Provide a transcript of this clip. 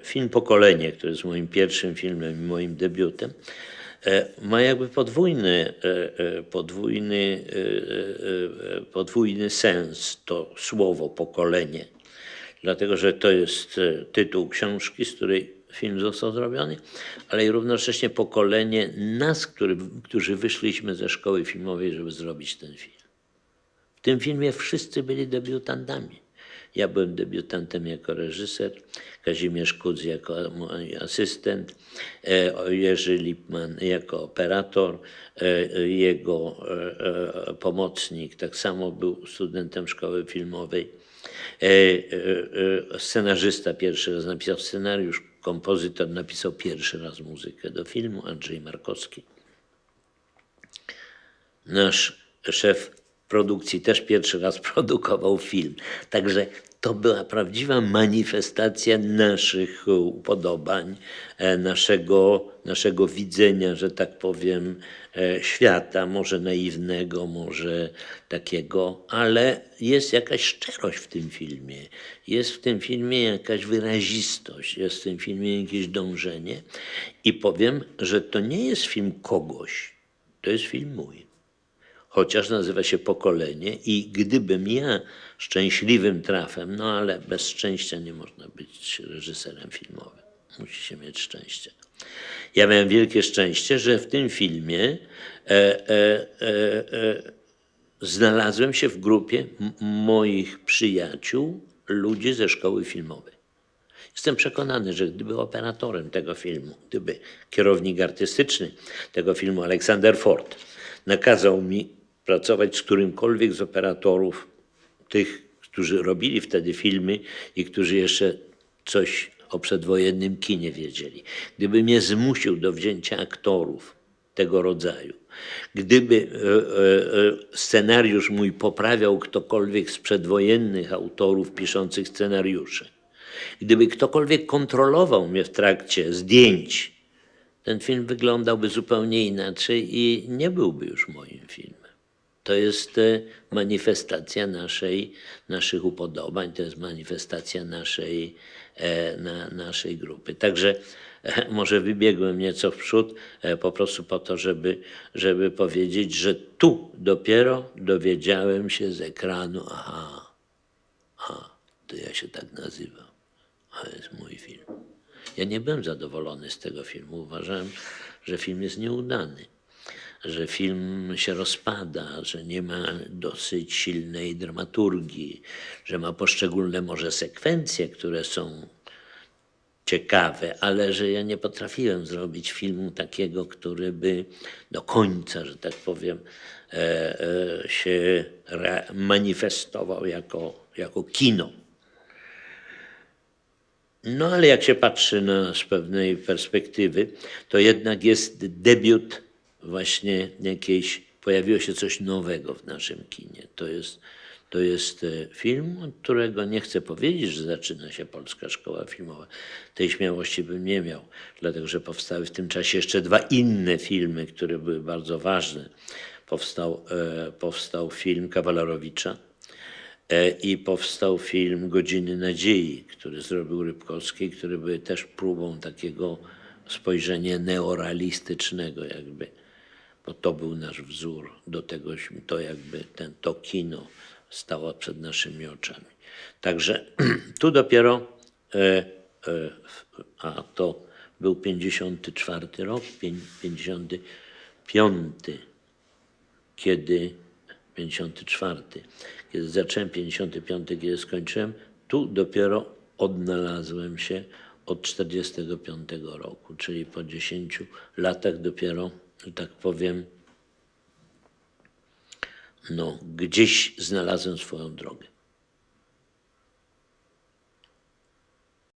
film Pokolenie, który jest moim pierwszym filmem i moim debiutem, ma jakby podwójny sens to słowo pokolenie, dlatego że to jest tytuł książki, z której film został zrobiony, ale i równocześnie pokolenie nas, którzy wyszliśmy ze szkoły filmowej, żeby zrobić ten film. W tym filmie wszyscy byli debiutantami. Ja byłem debiutantem jako reżyser, Kazimierz Kudz jako mój asystent, Jerzy Lipman jako operator, jego pomocnik tak samo był studentem szkoły filmowej. Scenarzysta pierwszy raz napisał scenariusz, kompozytor napisał pierwszy raz muzykę do filmu, Andrzej Markowski. Nasz szef produkcji też pierwszy raz produkował film. Także to była prawdziwa manifestacja naszych upodobań, naszego widzenia, że tak powiem, świata, może naiwnego, może takiego, ale jest jakaś szczerość w tym filmie. Jest w tym filmie jakaś wyrazistość, jest w tym filmie jakieś dążenie i powiem, że to nie jest film kogoś, to jest film mój. Chociaż nazywa się Pokolenie i gdybym ja szczęśliwym trafem, no ale bez szczęścia nie można być reżyserem filmowym. Musi się mieć szczęście. Ja miałem wielkie szczęście, że w tym filmie znalazłem się w grupie moich przyjaciół, ludzi ze szkoły filmowej. Jestem przekonany, że gdyby operatorem tego filmu, gdyby kierownik artystyczny tego filmu Aleksander Ford nakazał mi pracować z którymkolwiek z operatorów, tych, którzy robili wtedy filmy i którzy jeszcze coś o przedwojennym kinie wiedzieli. Gdyby mnie zmusił do wzięcia aktorów tego rodzaju, gdyby scenariusz mój poprawiał ktokolwiek z przedwojennych autorów piszących scenariusze, gdyby ktokolwiek kontrolował mnie w trakcie zdjęć, ten film wyglądałby zupełnie inaczej i nie byłby już moim filmem. To jest manifestacja naszych upodobań, to jest manifestacja naszej grupy. Także może wybiegłem nieco w przód po prostu po to, żeby powiedzieć, że tu dopiero dowiedziałem się z ekranu, to ja się tak nazywam, a jest mój film. Ja nie byłem zadowolony z tego filmu. Uważałem, że film jest nieudany, że film się rozpada, że nie ma dosyć silnej dramaturgii, że ma poszczególne może sekwencje, które są ciekawe, ale że ja nie potrafiłem zrobić filmu takiego, który by do końca, że tak powiem, się manifestował jako kino. No ale jak się patrzy z pewnej perspektywy, to jednak jest debiut właśnie jakiejś, pojawiło się coś nowego w naszym kinie. To jest film, od którego nie chcę powiedzieć, że zaczyna się Polska Szkoła Filmowa. Tej śmiałości bym nie miał, dlatego że powstały w tym czasie jeszcze dwa inne filmy, które były bardzo ważne. Powstał film Kawalerowicza i powstał film Godziny Nadziei, który zrobił Rybkowski, który był też próbą takiego spojrzenia neorealistycznego jakby, bo to był nasz wzór, do tegośmy to jakby to kino stało przed naszymi oczami. Także tu dopiero, a to był 54 rok, 55, kiedy 54, kiedy zacząłem, 55, kiedy skończyłem, tu dopiero odnalazłem się od 45 roku, czyli po 10 latach dopiero, że tak powiem, no, gdzieś znalazłem swoją drogę.